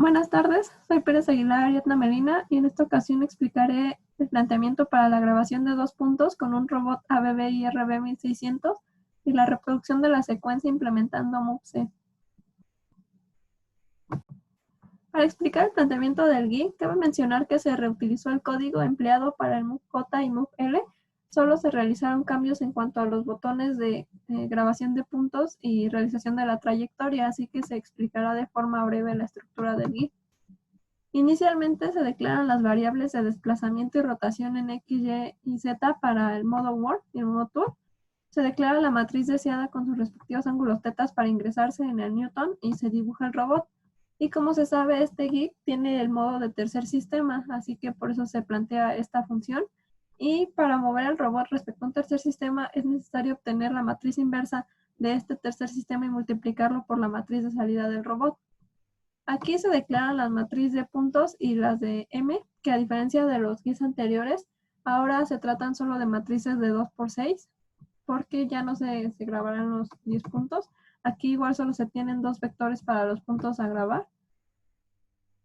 Buenas tardes, soy Pérez Aguilar Ariadna Medina y en esta ocasión explicaré el planteamiento para la grabación de 2 puntos con un robot ABB IRB 1600 y la reproducción de la secuencia implementando MoveC. Para explicar el planteamiento del GUI, cabe mencionar que se reutilizó el código empleado para el MoveJ y MoveL, solo se realizaron cambios en cuanto a los botones de grabación de puntos y realización de la trayectoria, así que se explicará de forma breve la estructura del GUI. Inicialmente se declaran las variables de desplazamiento y rotación en X, Y y Z para el modo World y el modo Tool. Se declara la matriz deseada con sus respectivos ángulos tetas para ingresarse en el Newton y se dibuja el robot. Y como se sabe, este GUI tiene el modo de tercer sistema, así que por eso se plantea esta función. Y para mover el robot respecto a un tercer sistema es necesario obtener la matriz inversa de este tercer sistema y multiplicarlo por la matriz de salida del robot. Aquí se declaran las matrices de puntos y las de M, que a diferencia de los GUIs anteriores, ahora se tratan solo de matrices de 2×6, porque ya no se grabarán los 10 puntos. Aquí igual solo se tienen 2 vectores para los puntos a grabar.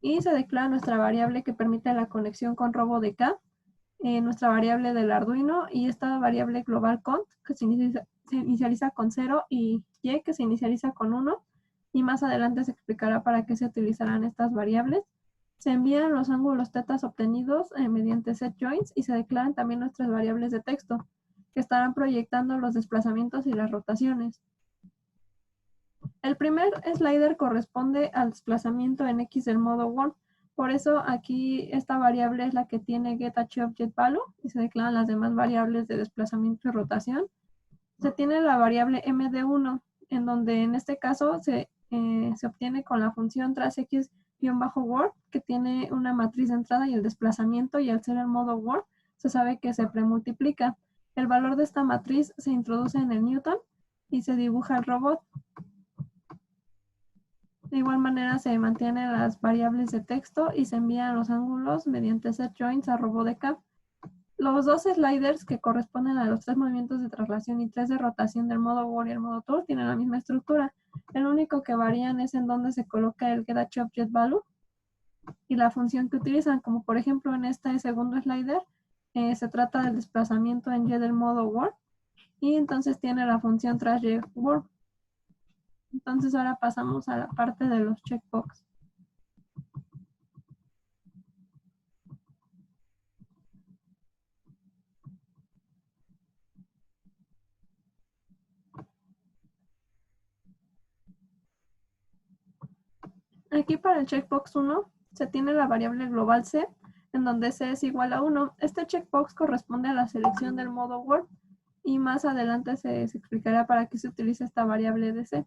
Y se declara nuestra variable que permite la conexión con RoboDK, nuestra variable del Arduino y esta variable global cont, que se inicializa con 0 y y, que se inicializa con 1. Y más adelante se explicará para qué se utilizarán estas variables. Se envían los ángulos tetas obtenidos mediante setJoins y se declaran también nuestras variables de texto, que estarán proyectando los desplazamientos y las rotaciones. El primer slider corresponde al desplazamiento en X del modo World. Por eso aquí esta variable es la que tiene getAchiObjectValue y se declaran las demás variables de desplazamiento y rotación. Se tiene la variable md1, en donde en este caso se obtiene con la función TraceX-Word, que tiene una matriz de entrada y el desplazamiento, y al ser el modo Word, se sabe que se premultiplica. El valor de esta matriz se introduce en el Newton y se dibuja el robot. De igual manera se mantienen las variables de texto y se envían los ángulos mediante setJoins a RoboDK. Los dos sliders que corresponden a los 3 movimientos de traslación y 3 de rotación del modo World y el modo Tool tienen la misma estructura. El único que varían es en dónde se coloca el getAchiObjectValue y la función que utilizan, como por ejemplo en este segundo slider se trata del desplazamiento en Y del modo World y entonces tiene la función TraceWord. Entonces ahora pasamos a la parte de los checkbox. Aquí para el checkbox 1 se tiene la variable global C, en donde C es igual a 1. Este checkbox corresponde a la selección del modo Word y más adelante se explicará para qué se utiliza esta variable de C.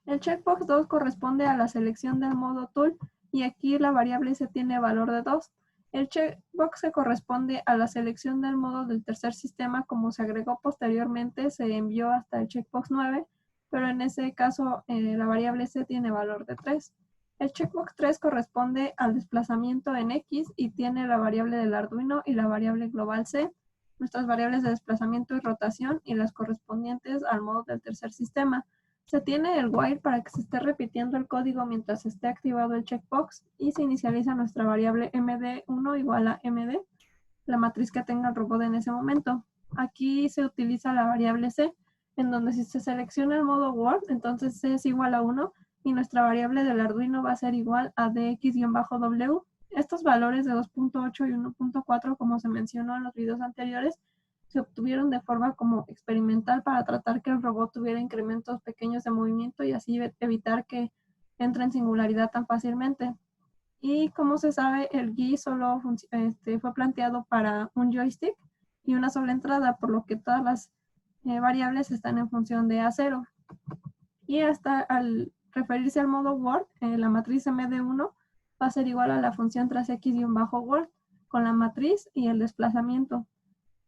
El checkbox 2 corresponde a la selección del modo Tool y aquí la variable C tiene valor de 2. El checkbox que corresponde a la selección del modo del tercer sistema, como se agregó posteriormente, se envió hasta el checkbox 9, pero en ese caso la variable C tiene valor de 3. El checkbox 3 corresponde al desplazamiento en X y tiene la variable del Arduino y la variable global C, nuestras variables de desplazamiento y rotación y las correspondientes al modo del tercer sistema. Se tiene el while para que se esté repitiendo el código mientras esté activado el checkbox y se inicializa nuestra variable md1 igual a md, la matriz que tenga el robot en ese momento. Aquí se utiliza la variable c, en donde si se selecciona el modo Word, entonces c es igual a 1 y nuestra variable del Arduino va a ser igual a dx-w. Estos valores de 2.8 y 1.4, como se mencionó en los videos anteriores, se obtuvieron de forma como experimental para tratar que el robot tuviera incrementos pequeños de movimiento y así evitar que entre en singularidad tan fácilmente. Y como se sabe, el GUI solo fue planteado para un joystick y una sola entrada, por lo que todas las variables están en función de A0. Y hasta al referirse al modo Word, la matriz md1 va a ser igual a la función TraceX-Word con la matriz y el desplazamiento.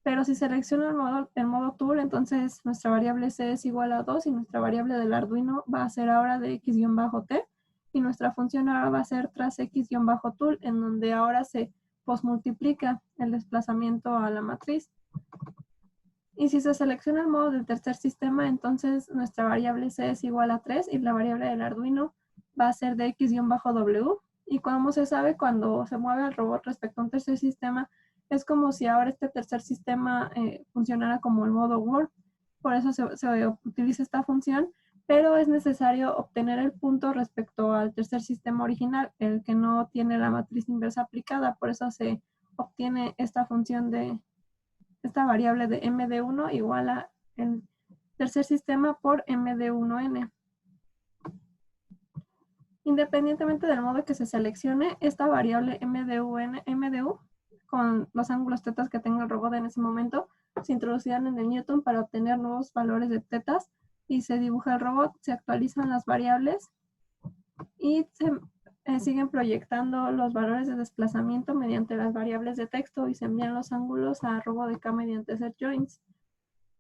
Pero si selecciono el modo Tool, entonces nuestra variable C es igual a 2 y nuestra variable del Arduino va a ser ahora de X-T y nuestra función ahora va a ser TraceX-Tool, en donde ahora se posmultiplica el desplazamiento a la matriz. Y si se selecciona el modo del tercer sistema, entonces nuestra variable C es igual a 3 y la variable del Arduino va a ser de X-W. Y como se sabe, cuando se mueve el robot respecto a un tercer sistema, es como si ahora este tercer sistema funcionara como el modo Word. Por eso se utiliza esta función, pero es necesario obtener el punto respecto al tercer sistema original, el que no tiene la matriz inversa aplicada. Por eso se obtiene esta función de esta variable de MD1 igual a el tercer sistema por MD1N. Independientemente del modo que se seleccione, esta variable MDU con los ángulos tetas que tenga el robot en ese momento se introducirán en el Newton para obtener nuevos valores de tetas y se dibuja el robot, se actualizan las variables y se siguen proyectando los valores de desplazamiento mediante las variables de texto y se envían los ángulos a RoboDK mediante set joins.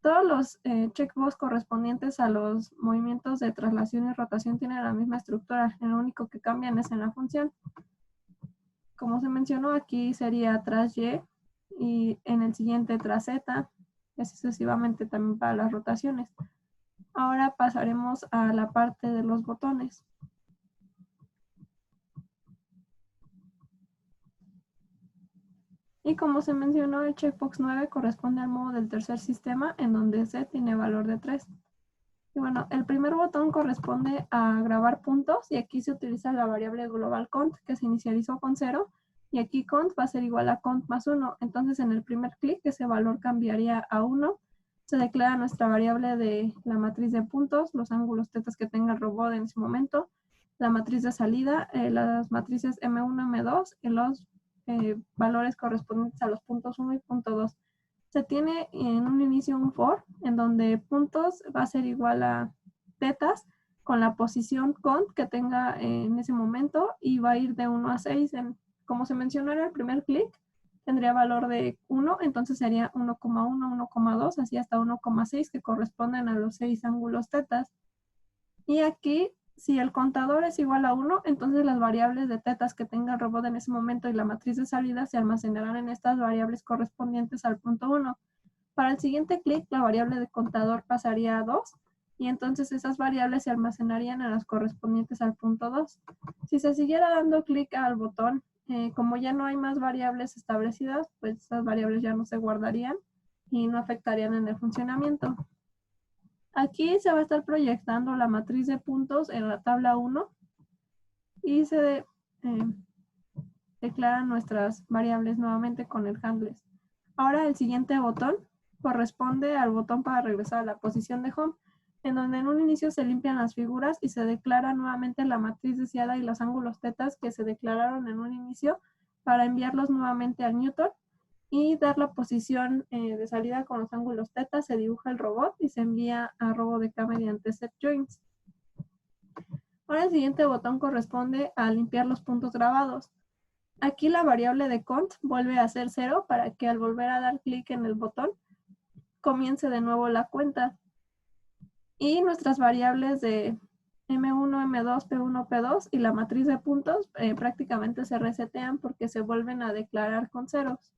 Todos los checkbox correspondientes a los movimientos de traslación y rotación tienen la misma estructura, lo único que cambian es en la función. Como se mencionó, aquí sería tras Y y en el siguiente tras Z, y así sucesivamente también para las rotaciones. Ahora pasaremos a la parte de los botones. Y como se mencionó, el checkbox 9 corresponde al modo del tercer sistema, en donde Z tiene valor de 3. Y bueno, el primer botón corresponde a grabar puntos, y aquí se utiliza la variable global cont, que se inicializó con 0, y aquí cont va a ser igual a cont más 1. Entonces, en el primer clic, ese valor cambiaría a 1. Se declara nuestra variable de la matriz de puntos, los ángulos tetas que tenga el robot en ese momento, la matriz de salida, las matrices M1, M2, y los valores correspondientes a los puntos 1 y punto 2. Se tiene en un inicio un for, en donde puntos va a ser igual a tetas con la posición cont que tenga en ese momento y va a ir de 1 a 6. Como se mencionó en el primer clic, tendría valor de 1, entonces sería 1,1, 1,2, así hasta 1,6, que corresponden a los 6 ángulos tetas. Y aquí, si el contador es igual a 1, entonces las variables de tetas que tenga el robot en ese momento y la matriz de salida se almacenarán en estas variables correspondientes al punto 1. Para el siguiente clic, la variable de contador pasaría a 2 y entonces esas variables se almacenarían en las correspondientes al punto 2. Si se siguiera dando clic al botón, como ya no hay más variables establecidas, pues esas variables ya no se guardarían y no afectarían en el funcionamiento. Aquí se va a estar proyectando la matriz de puntos en la tabla 1 y se declaran nuestras variables nuevamente con el handless. Ahora el siguiente botón corresponde al botón para regresar a la posición de home, en donde en un inicio se limpian las figuras y se declara nuevamente la matriz deseada y los ángulos tetas que se declararon en un inicio para enviarlos nuevamente al Newton y dar la posición de salida con los ángulos tetas. Se dibuja el robot y se envía a RoboDK mediante set joins. Ahora el siguiente botón corresponde a limpiar los puntos grabados. Aquí la variable de cont vuelve a ser 0 para que al volver a dar clic en el botón comience de nuevo la cuenta. Y nuestras variables de M1, M2, P1, P2 y la matriz de puntos prácticamente se resetean porque se vuelven a declarar con ceros.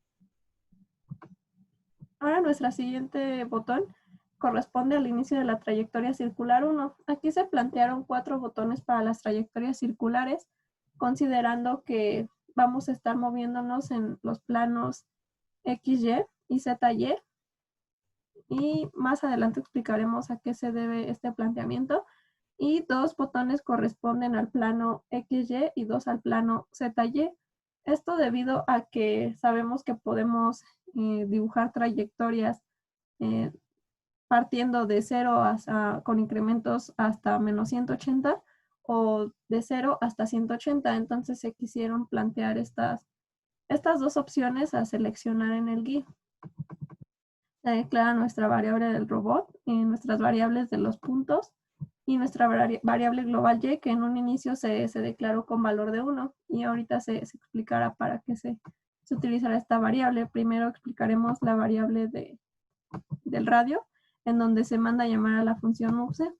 Ahora nuestro siguiente botón corresponde al inicio de la trayectoria circular 1. Aquí se plantearon 4 botones para las trayectorias circulares, considerando que vamos a estar moviéndonos en los planos XY y ZY. Y más adelante explicaremos a qué se debe este planteamiento. Y 2 botones corresponden al plano XY y 2 al plano ZY. Esto debido a que sabemos que podemos dibujar trayectorias partiendo de 0 con incrementos hasta menos 180 o de 0 hasta 180. Entonces se quisieron plantear estas 2 opciones a seleccionar en el GUI. Se declara nuestra variable del robot, nuestras variables de los puntos y nuestra variable global y, que en un inicio se declaró con valor de 1 y ahorita se explicará para qué se utilizará esta variable. Primero explicaremos la variable del radio, en donde se manda a llamar a la función move.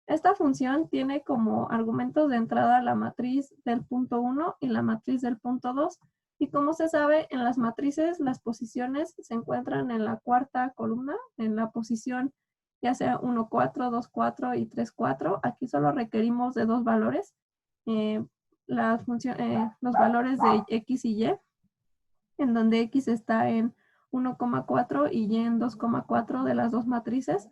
Esta función tiene como argumentos de entrada la matriz del punto 1 y la matriz del punto 2. Y como se sabe, en las matrices las posiciones se encuentran en la cuarta columna, en la posición ya sea 1, 4, 2, 4 y 3, 4. Aquí solo requerimos de 2 valores, los valores de X y Y, en donde X está en 1,4 y Y en 2,4 de las dos matrices,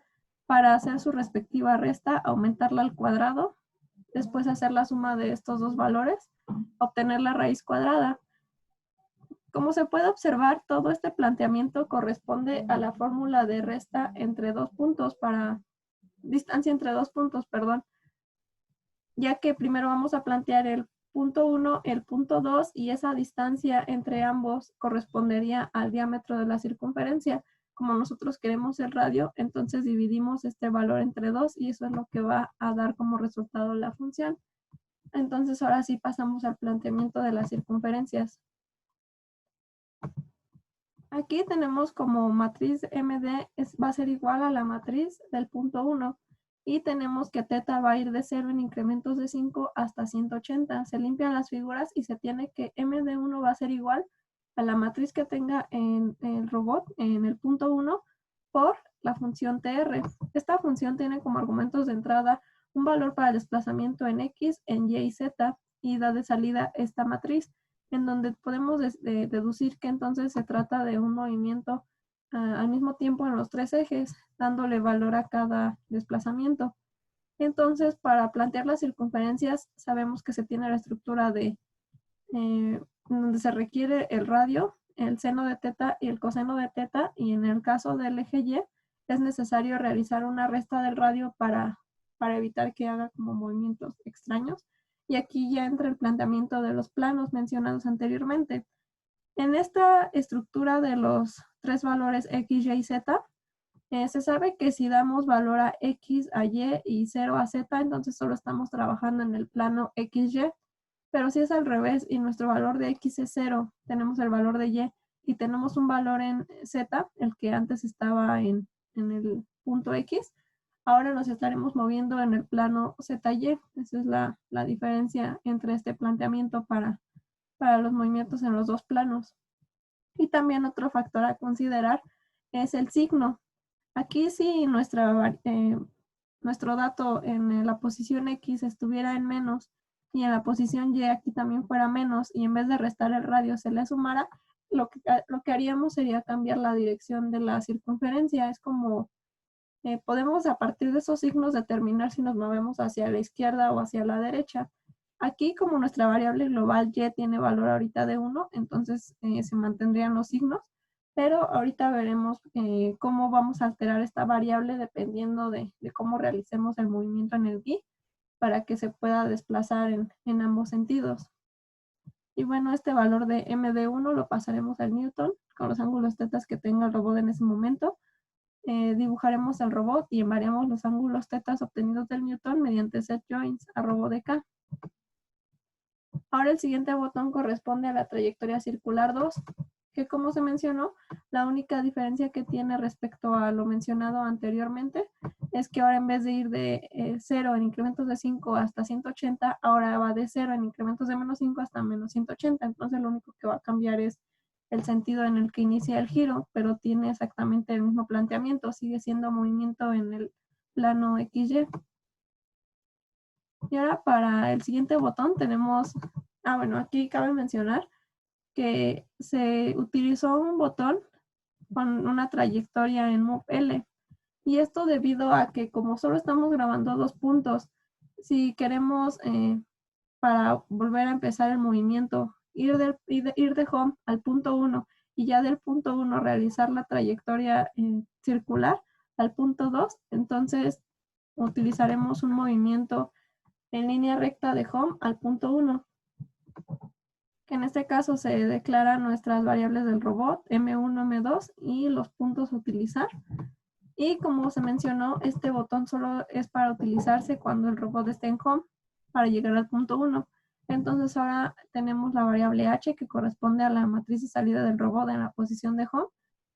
para hacer su respectiva resta, aumentarla al cuadrado, después hacer la suma de estos dos valores, obtener la raíz cuadrada. Como se puede observar, todo este planteamiento corresponde a la fórmula de resta entre dos puntos distancia entre dos puntos, perdón, ya que primero vamos a plantear el punto 1, el punto 2, y esa distancia entre ambos correspondería al diámetro de la circunferencia. Como nosotros queremos el radio, entonces dividimos este valor entre 2 y eso es lo que va a dar como resultado la función. Entonces ahora sí pasamos al planteamiento de las circunferencias. Aquí tenemos como matriz MD va a ser igual a la matriz del punto 1 y tenemos que teta va a ir de 0 en incrementos de 5 hasta 180. Se limpian las figuras y se tiene que MD1 va a ser igual a la matriz que tenga en el robot en el punto 1 por la función TR. Esta función tiene como argumentos de entrada un valor para el desplazamiento en X, en Y y Z, y da de salida esta matriz, en donde podemos deducir que entonces se trata de un movimiento al mismo tiempo en los tres ejes, dándole valor a cada desplazamiento. Entonces, para plantear las circunferencias, sabemos que se tiene la estructura de donde se requiere el radio, el seno de teta y el coseno de teta, y en el caso del eje Y, es necesario realizar una resta del radio para evitar que haga como movimientos extraños. Y aquí ya entra el planteamiento de los planos mencionados anteriormente. En esta estructura de los tres valores X, Y y Z, se sabe que si damos valor a X, a Y 0 a Z, entonces solo estamos trabajando en el plano XY. Pero si es al revés y nuestro valor de X es 0, tenemos el valor de Y y tenemos un valor en Z, el que antes estaba en el punto X, ahora nos estaremos moviendo en el plano ZY. Esa es la diferencia entre este planteamiento para los movimientos en los dos planos. Y también otro factor a considerar es el signo. Aquí si nuestro dato en la posición X estuviera en menos y en la posición Y aquí también fuera menos, y en vez de restar el radio se le sumara, lo que haríamos sería cambiar la dirección de la circunferencia. Es como podemos a partir de esos signos determinar si nos movemos hacia la izquierda o hacia la derecha. Aquí, como nuestra variable global Y tiene valor ahorita de 1, entonces se mantendrían los signos, pero ahorita veremos cómo vamos a alterar esta variable dependiendo de cómo realicemos el movimiento en el GUI para que se pueda desplazar en ambos sentidos. Y bueno, este valor de MD1 lo pasaremos al Newton con los ángulos tetas que tenga el robot en ese momento. Dibujaremos el robot y enviaremos los ángulos tetas obtenidos del Newton mediante set joints a robot de K. Ahora el siguiente botón corresponde a la trayectoria circular 2, que como se mencionó, la única diferencia que tiene respecto a lo mencionado anteriormente es que ahora en vez de ir de 0 en incrementos de 5 hasta 180, ahora va de 0 en incrementos de menos 5 hasta menos 180. Entonces lo único que va a cambiar es el sentido en el que inicia el giro, pero tiene exactamente el mismo planteamiento, sigue siendo movimiento en el plano XY. Y ahora para el siguiente botón tenemos, bueno, aquí cabe mencionar que se utilizó un botón con una trayectoria en MOV-L. Y esto debido a que como solo estamos grabando dos puntos, si queremos para volver a empezar el movimiento, ir de home al punto 1 y ya del punto 1 realizar la trayectoria circular al punto 2, entonces utilizaremos un movimiento en línea recta de home al punto 1, que en este caso se declaran nuestras variables del robot, M1, M2 y los puntos a utilizar. Y como se mencionó, este botón solo es para utilizarse cuando el robot esté en home para llegar al punto 1. Entonces ahora tenemos la variable h que corresponde a la matriz de salida del robot en la posición de home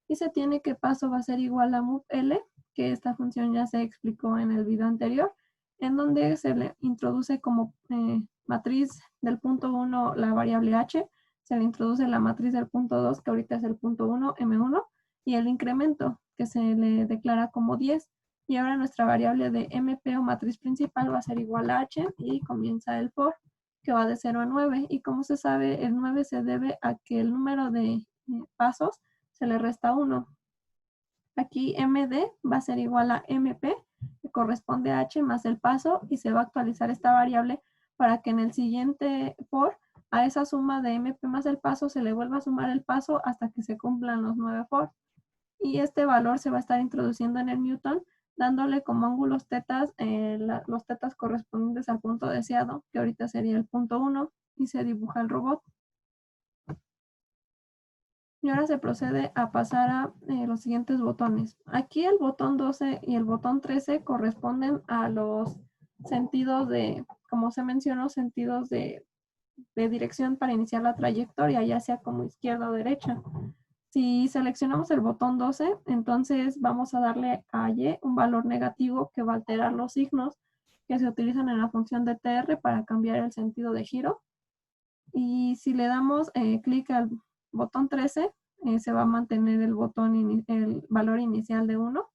y se tiene que paso va a ser igual a MoveL, que esta función ya se explicó en el video anterior, en donde se le introduce como matriz del punto 1 la variable h, se le introduce la matriz del punto 2, que ahorita es el punto 1, M1, y el incremento, que se le declara como 10. Y ahora nuestra variable de MP o matriz principal va a ser igual a h y comienza el for. que va de 0 a 9. Y como se sabe, el 9 se debe a que el número de pasos se le resta 1. Aquí MD va a ser igual a MP, que corresponde a H más el paso, y se va a actualizar esta variable para que en el siguiente for, a esa suma de MP más el paso se le vuelva a sumar el paso hasta que se cumplan los 9 for. Y este valor se va a estar introduciendo en el Newton, dándole como ángulos tetas, los tetas correspondientes al punto deseado, que ahorita sería el punto 1, y se dibuja el robot. Y ahora se procede a pasar a los siguientes botones. Aquí el botón 12 y el botón 13 corresponden a los sentidos de, como se mencionó, sentidos de dirección para iniciar la trayectoria, ya sea como izquierda o derecha. Si seleccionamos el botón 12, entonces vamos a darle a Y un valor negativo que va a alterar los signos que se utilizan en la función de TR para cambiar el sentido de giro. Y si le damos clic al botón 13, se va a mantener el valor inicial de 1.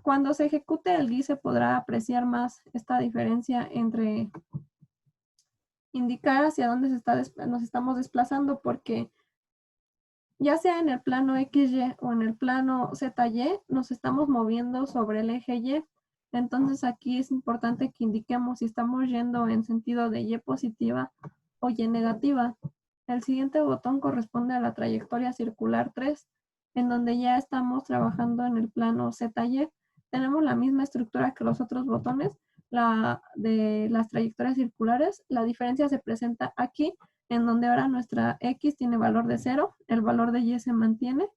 Cuando se ejecute el GUI se podrá apreciar más esta diferencia entre indicar hacia dónde nos estamos desplazando, porque ya sea en el plano XY o en el plano ZY, nos estamos moviendo sobre el eje Y. Entonces aquí es importante que indiquemos si estamos yendo en sentido de Y positiva o Y negativa. El siguiente botón corresponde a la trayectoria circular 3, en donde ya estamos trabajando en el plano ZY. Tenemos la misma estructura que los otros botones, la de las trayectorias circulares. La diferencia se presenta aquí, en donde ahora nuestra X tiene valor de 0, el valor de Y se mantiene,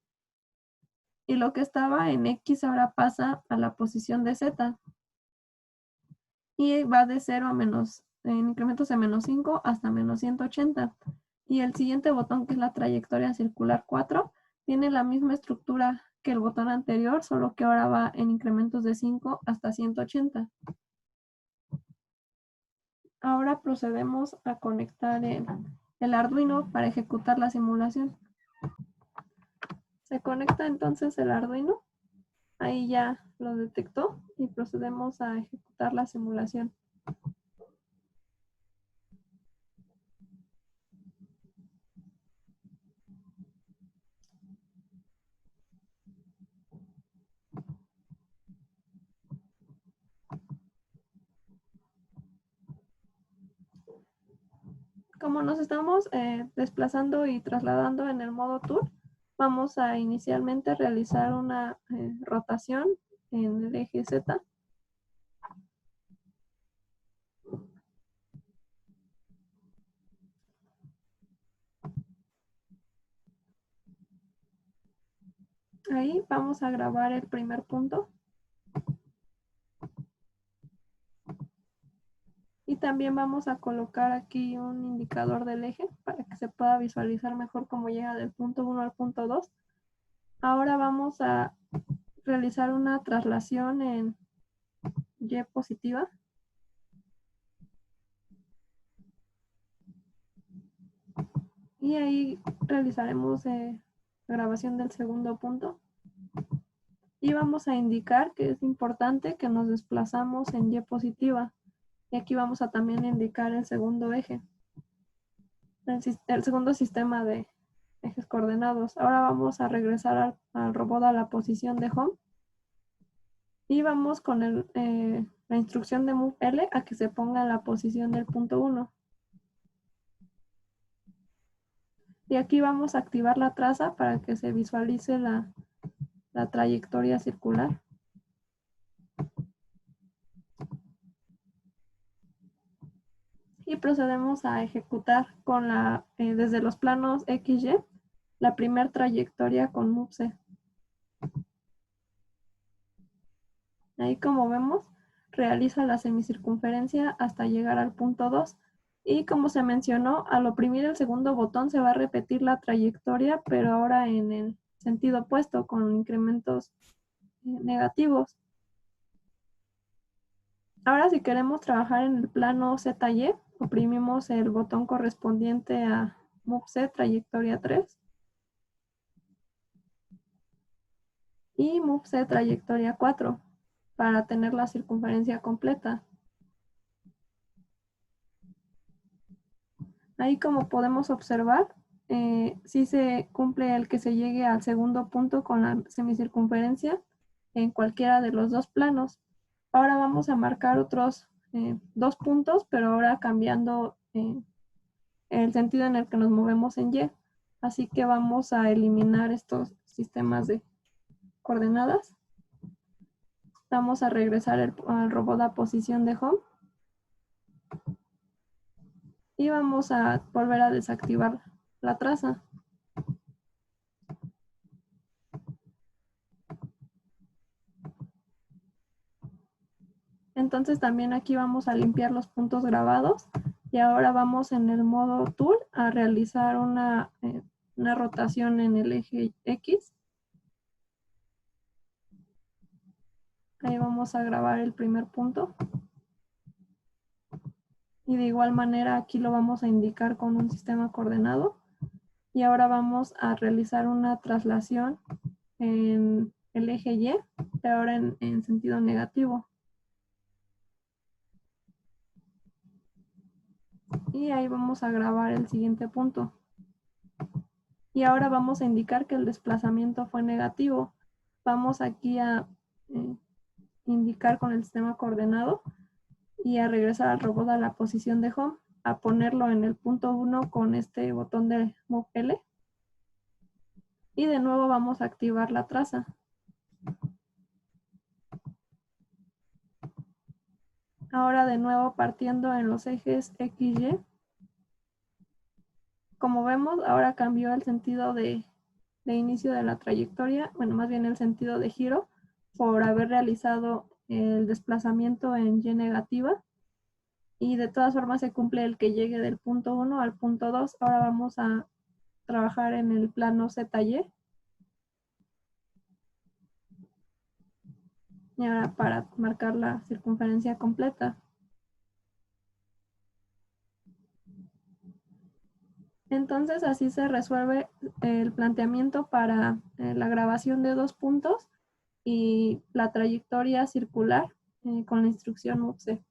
y lo que estaba en X ahora pasa a la posición de Z, y va de 0 a menos, en incrementos de menos 5 hasta menos 180. Y el siguiente botón, que es la trayectoria circular 4, tiene la misma estructura que el botón anterior, solo que ahora va en incrementos de 5 hasta 180. Ahora procedemos a conectar el Arduino para ejecutar la simulación. Se conecta entonces el Arduino, ahí ya lo detectó, y procedemos a ejecutar la simulación. Como nos estamos desplazando y trasladando en el modo tour, vamos a inicialmente realizar una rotación en el eje Z. Ahí vamos a grabar el primer punto. Y también vamos a colocar aquí un indicador del eje para que se pueda visualizar mejor cómo llega del punto 1 al punto 2. Ahora vamos a realizar una traslación en Y positiva. Y ahí realizaremos grabación del segundo punto. Y vamos a indicar que es importante que nos desplazamos en Y positiva. Y aquí vamos a también indicar el segundo eje, el segundo sistema de ejes coordenados. Ahora vamos a regresar al robot a la posición de home. Y vamos con la instrucción de move L a que se ponga en la posición del punto 1. Y aquí vamos a activar la traza para que se visualice la trayectoria circular. Y procedemos a ejecutar con desde los planos XY la primera trayectoria con MoveC. Ahí, como vemos, realiza la semicircunferencia hasta llegar al punto 2. Y como se mencionó, al oprimir el segundo botón se va a repetir la trayectoria, pero ahora en el sentido opuesto, con incrementos negativos. Ahora, si queremos trabajar en el plano ZY, oprimimos el botón correspondiente a MoveC trayectoria 3 y MoveC trayectoria 4 para tener la circunferencia completa. Ahí, como podemos observar, sí se cumple el que se llegue al segundo punto con la semicircunferencia en cualquiera de los dos planos. Ahora vamos a marcar otros dos puntos, pero ahora cambiando el sentido en el que nos movemos en Y. Así que vamos a eliminar estos sistemas de coordenadas. Vamos a regresar al robot a posición de home. Y vamos a volver a desactivar la traza. Entonces también aquí vamos a limpiar los puntos grabados. Y ahora vamos en el modo Tool a realizar una rotación en el eje X. Ahí vamos a grabar el primer punto. Y de igual manera aquí lo vamos a indicar con un sistema coordenado. Y ahora vamos a realizar una traslación en el eje Y, pero ahora en sentido negativo. Y ahí vamos a grabar el siguiente punto. Y ahora vamos a indicar que el desplazamiento fue negativo. Vamos aquí a indicar con el sistema coordenado y a regresar al robot a la posición de home, a ponerlo en el punto 1 con este botón de Move L. Y de nuevo vamos a activar la traza. Ahora de nuevo partiendo en los ejes X, Y. Como vemos, ahora cambió el sentido de inicio de la trayectoria, bueno, más bien el sentido de giro, por haber realizado el desplazamiento en Y negativa. Y de todas formas se cumple el que llegue del punto 1 al punto 2. Ahora vamos a trabajar en el plano ZY. Y ahora para marcar la circunferencia completa. Entonces así se resuelve el planteamiento para la grabación de dos puntos y la trayectoria circular con la instrucción MUXE.